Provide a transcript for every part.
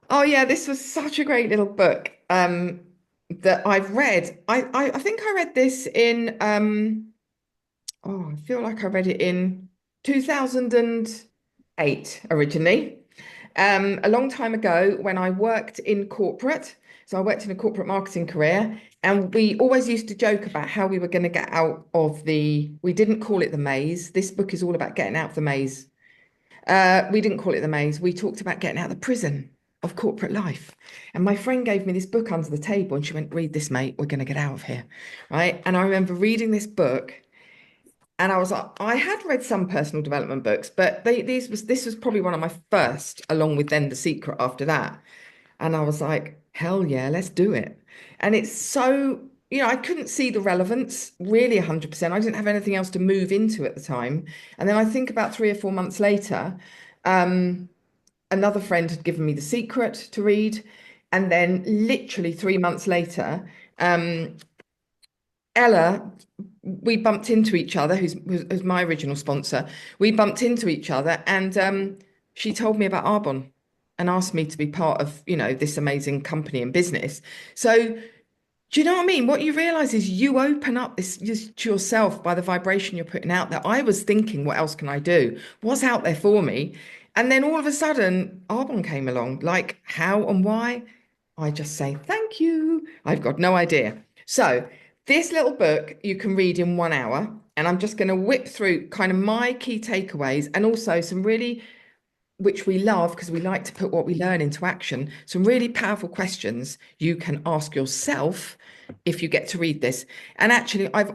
Oh yeah, this was such a great little book that I've read. I think I read this in I feel like I read it in 2008 originally. A long time ago when I worked in corporate. So I worked in a corporate marketing career, and we always used to joke about how we were going to get out of we didn't call it the maze. This book is all about getting out of the maze. We didn't call it the maze. We talked about getting out of the prison of corporate life. And my friend gave me this book under the table and she went, read this, mate. We're going to get out of here. Right. And I remember reading this book and I was like, I had read some personal development books, but this was probably one of my first, along with then The Secret after that. And I was like, hell yeah, let's do it. And it's so, I couldn't see the relevance really 100%. I didn't have anything else to move into at the time. And then I think about 3 or 4 months later, um, another friend had given me The Secret to read. And then literally 3 months later, Ella, we bumped into each other, who's my original sponsor. We bumped into each other and she told me about Arbonne and asked me to be part of, this amazing company and business. So do you know what I mean? What you realize is you open up this just to yourself by the vibration you're putting out there. I was thinking, what else can I do? What's out there for me? And then all of a sudden, Arbonne came along. Like how and why? I just say, thank you. I've got no idea. So this little book you can read in 1 hour. And I'm just going to whip through kind of my key takeaways and also some really which we love because we like to put what we learn into action. Some really powerful questions you can ask yourself if you get to read this. And actually, I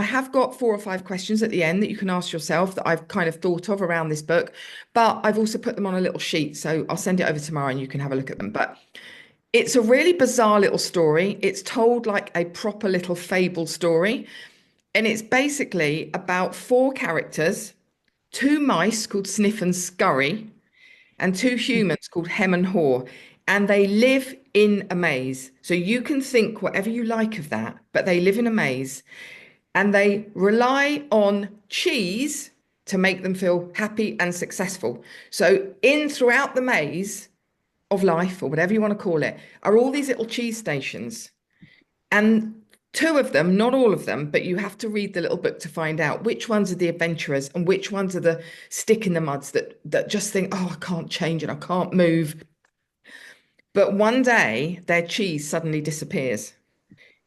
have got 4 or 5 questions at the end that you can ask yourself that I've kind of thought of around this book, but I've also put them on a little sheet. So I'll send it over tomorrow and you can have a look at them. But it's a really bizarre little story. It's told like a proper little fable story. And it's basically about 4 characters, 2 mice called Sniff and Scurry, and 2 humans called Hem and Haw. And they live in a maze. So you can think whatever you like of that, but they live in a maze and they rely on cheese to make them feel happy and successful. So, in throughout the maze of life, or whatever you want to call it, are all these little cheese stations. And 2 of them, not all of them, but you have to read the little book to find out which ones are the adventurers and which ones are the stick in the muds that just think, oh, I can't change it, I can't move. But one day their cheese suddenly disappears.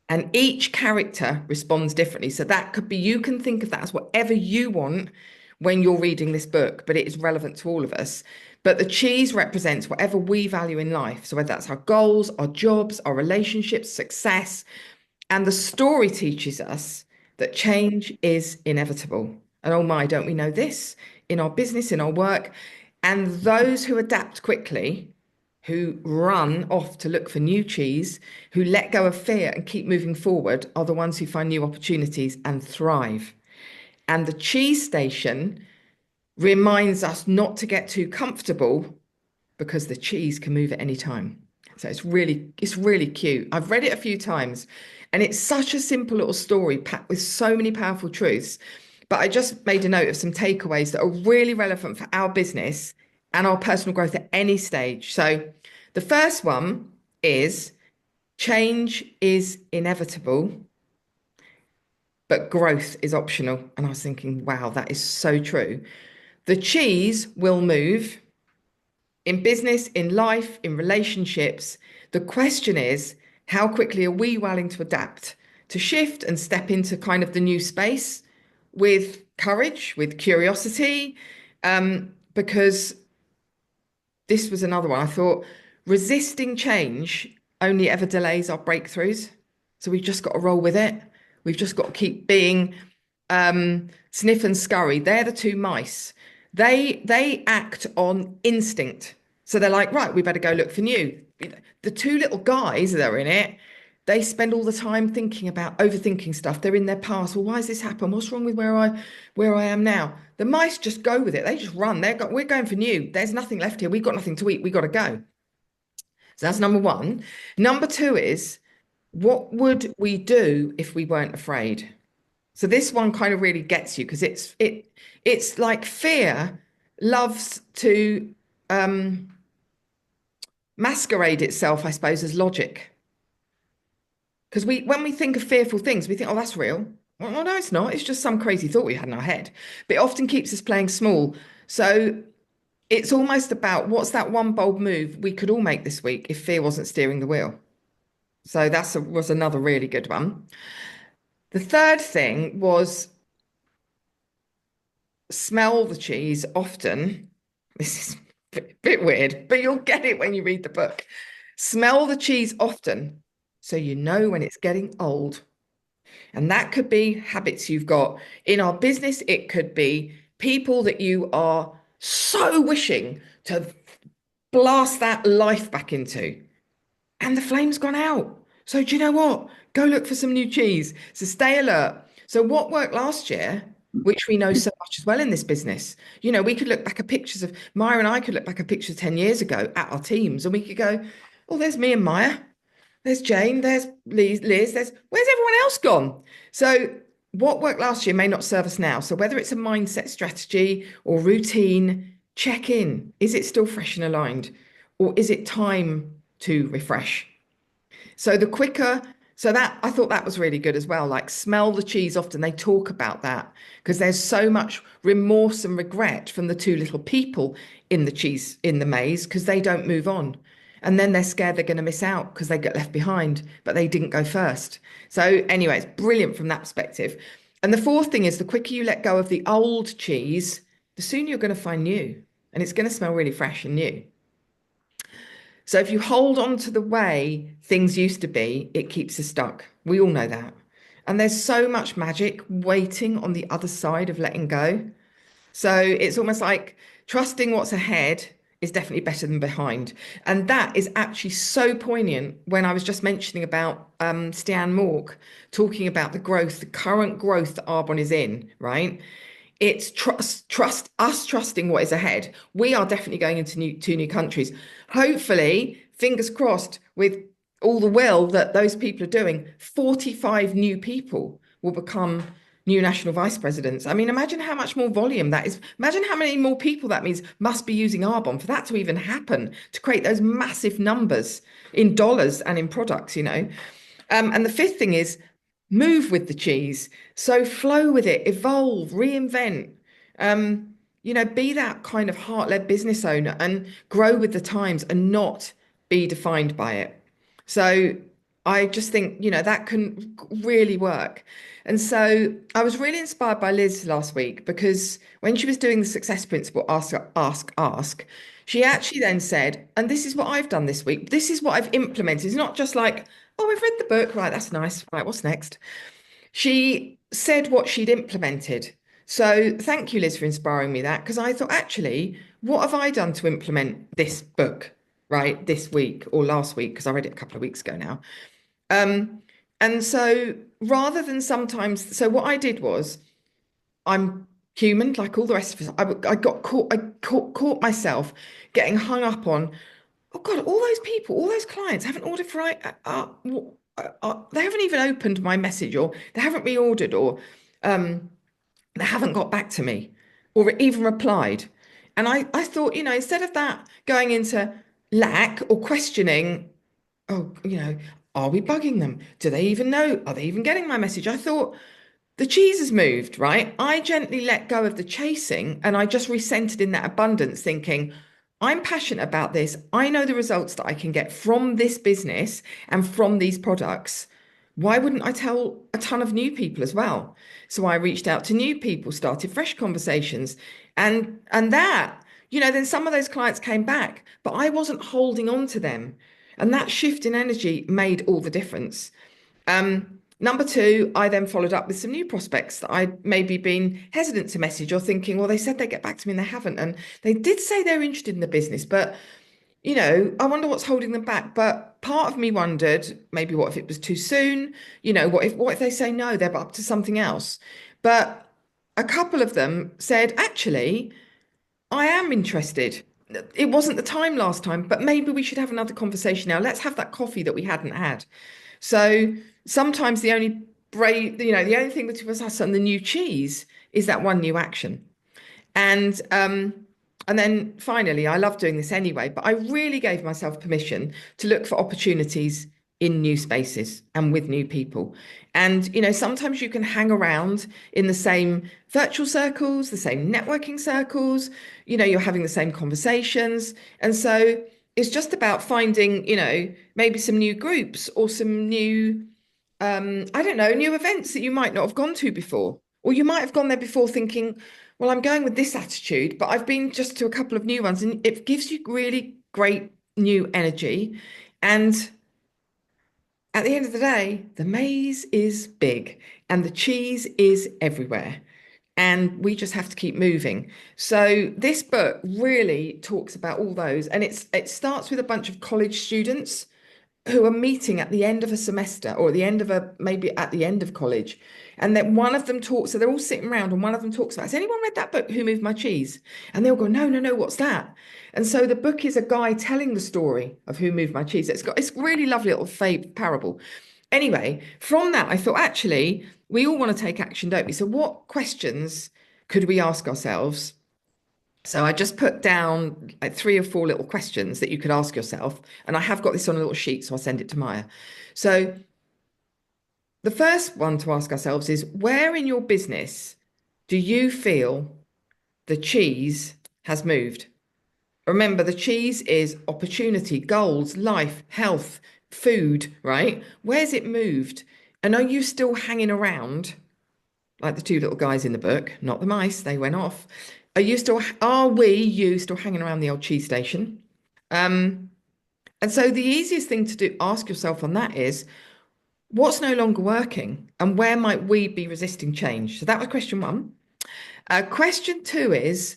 And each character responds differently. So that could be, you can think of that as whatever you want when you're reading this book, but it is relevant to all of us. But the cheese represents whatever we value in life. So whether that's our goals, our jobs, our relationships, success, and the story teaches us that change is inevitable. And oh my, don't we know this in our business, in our work? And those who adapt quickly, who run off to look for new cheese, who let go of fear and keep moving forward, are the ones who find new opportunities and thrive. And the cheese station reminds us not to get too comfortable because the cheese can move at any time. So it's really cute. I've read it a few times and it's such a simple little story packed with so many powerful truths. But I just made a note of some takeaways that are really relevant for our business and our personal growth at any stage. So the first one is change is inevitable, but growth is optional. And I was thinking, wow, that is so true. The cheese will move in business, in life, in relationships. The question is, how quickly are we willing to adapt, to shift and step into kind of the new space with courage, with curiosity? Because this was another one. I thought resisting change only ever delays our breakthroughs. So we've just got to roll with it. We've just got to keep being Sniff and Scurry. They're the 2 mice. They act on instinct. So they're like, right, we better go look for new. The 2 little guys that are in it, they spend all the time thinking about overthinking stuff. They're in their past. Well, why has this happened? What's wrong with where I am now? The mice just go with it. They just run. We're going for new. There's nothing left here. We've got nothing to eat. We got to go. So that's number one. Number two is, what would we do if we weren't afraid? So this one kind of really gets you because it's like fear loves to um masquerade itself, I suppose, as logic. Because when we think of fearful things, we think, oh, that's real. Well, no, it's not. It's just some crazy thought we had in our head. But it often keeps us playing small. So it's almost about what's that one bold move we could all make this week if fear wasn't steering the wheel. So was another really good one. The third thing was smell the cheese often. This is a bit weird, but you'll get it when you read the book. Smell the cheese often so you know when it's getting old. And that could be habits you've got in our business. It could be people that you are so wishing to blast that life back into, and the flame's gone out. So do you know what? Go look for some new cheese. So stay alert. So what worked last year, which we know so much as well in this business, we could look back at pictures of Maya, and I could look back at pictures 10 years ago at our teams, and we could go, oh, there's me and Maya. There's Jane, there's Liz, where's everyone else gone? So what worked last year may not serve us now. So whether it's a mindset strategy or routine, check in. Is it still fresh and aligned? Or is it time to refresh? So the quicker, so that I thought that was really good as well. Like smell the cheese. Often they talk about that because there's so much remorse and regret from the two little people in the cheese, in the maze, because they don't move on. And then they're scared they're going to miss out because they get left behind, but they didn't go first. So anyway, it's brilliant from that perspective. And the fourth thing is the quicker you let go of the old cheese, the sooner you're going to find new. And it's going to smell really fresh and new. So if you hold on to the way things used to be, it keeps us stuck. We all know that. And there's so much magic waiting on the other side of letting go. So it's almost like trusting what's ahead is definitely better than behind. And that is actually so poignant when I was just mentioning about Stian Mork talking about the growth, the current growth that Arbonne is in, right? It's trust us trusting what is ahead. We are definitely going into two new countries. Hopefully, fingers crossed, with all the will that those people are doing, 45 new people will become new national vice presidents. I mean, imagine how much more volume that is. Imagine how many more people that means must be using Arbonne for that to even happen, to create those massive numbers in dollars and in products, And the fifth thing is move with the cheese. So flow with it, evolve, reinvent. Be that kind of heart-led business owner and grow with the times and not be defined by it. So I just think, that can really work. And so I was really inspired by Liz last week because when she was doing the success principle, ask, she actually then said, and this is what I've done this week. This is what I've implemented. It's not just like, oh, I've read the book. Right, that's nice. Right, what's next? She said what she'd implemented. So thank you, Liz, for inspiring me that because I thought, actually, what have I done to implement this book, right, this week or last week? Because I read it a couple of weeks ago now. And so rather than sometimes, so what I did was I'm human like all the rest of us. I got caught, caught myself getting hung up on, oh God, all those people, all those clients haven't ordered for, they haven't even opened my message or they haven't reordered or they haven't got back to me or even replied. And I thought, instead of that going into lack or questioning, oh, are we bugging them? Do they even know? Are they even getting my message? I thought the cheese has moved, right? I gently let go of the chasing and I just recentered in that abundance, thinking, I'm passionate about this. I know the results that I can get from this business and from these products. Why wouldn't I tell a ton of new people as well? So I reached out to new people, started fresh conversations, and that, then some of those clients came back, but I wasn't holding on to them. And that shift in energy made all the difference. Number two, I then followed up with some new prospects that I'd maybe been hesitant to message or thinking, well, they said they'd get back to me and they haven't. And they did say they're interested in the business, but, I wonder what's holding them back. But part of me wondered, maybe what if it was too soon? What if they say no, they're up to something else? But a couple of them said, actually, I am interested. It wasn't the time last time, but maybe we should have another conversation now. Let's have that coffee that we hadn't had. So sometimes the only the only thing between us and the new cheese is that one new action. And And then finally, I love doing this anyway, but I really gave myself permission to look for opportunities in new spaces and with new people. And, sometimes you can hang around in the same virtual circles, the same networking circles, you're having the same conversations. And so it's just about finding, maybe some new groups or some new I don't know, new events that you might not have gone to before. Or you might have gone there before thinking, well, I'm going with this attitude, but I've been just to a couple of new ones and it gives you really great new energy. And at the end of the day, the maze is big and the cheese is everywhere. And we just have to keep moving. So this book really talks about all those, and it starts with a bunch of college students who are meeting at the end of a semester or at the end of maybe at the end of college. And then one of them talks, so they're all sitting around and one of them talks about, has anyone read that book, Who Moved My Cheese? And they'll go, no, no, no, what's that? And so the book is a guy telling the story of Who Moved My Cheese. It's a really lovely little parable. Anyway, from that, I thought, actually, we all want to take action, don't we? So what questions could we ask ourselves? So I just put down like 3 or 4 little questions that you could ask yourself. And I have got this on a little sheet, so I'll send it to Maya. So the first one to ask ourselves is, where in your business do you feel the cheese has moved? Remember, the cheese is opportunity, goals, life, health, food, right? Where's it moved? And are you still hanging around like the 2 little guys in the book, not the mice, they went off? Are you still hanging around the old cheese station? Um, and so the easiest thing to do, ask yourself on that is, what's no longer working and where might we be resisting change? So that was question one. Question two is,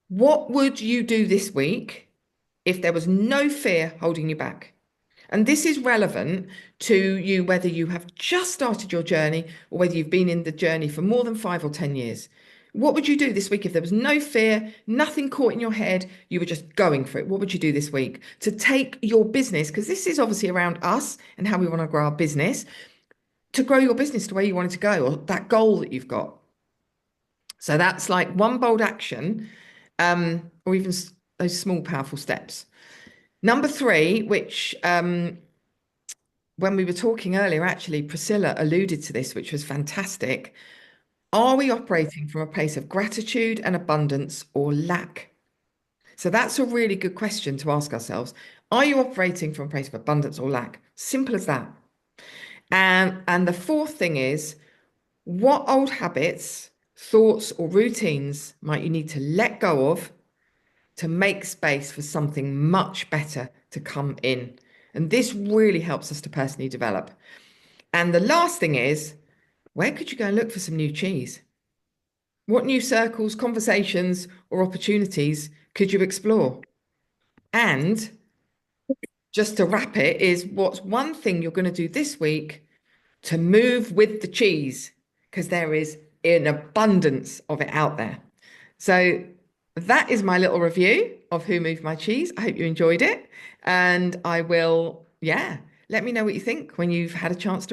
what would you do this week if there was no fear holding you back? And this is relevant to you, whether you have just started your journey or whether you've been in the journey for more than 5 or 10 years. What would you do this week if there was no fear, nothing caught in your head, you were just going for it? What would you do this week to take your business? Because this is obviously around us and how we want to grow our business, to grow your business to where you want it to go, or that goal that you've got. So that's like one bold action, or even those small, powerful steps. Number three, which when we were talking earlier, actually, Priscilla alluded to this, which was fantastic. Are we operating from a place of gratitude and abundance or lack? So that's a really good question to ask ourselves. Are you operating from a place of abundance or lack? Simple as that. And the fourth thing is, what old habits, thoughts, or routines might you need to let go of to make space for something much better to come in? And this really helps us to personally develop. And the last thing is, where could you go and look for some new cheese? What new circles, conversations, or opportunities could you explore? And just to wrap it, is what's one thing you're going to do this week to move with the cheese? Because there is an abundance of it out there. So that is my little review of Who Moved My Cheese. I hope you enjoyed it. And I will, yeah, let me know what you think when you've had a chance to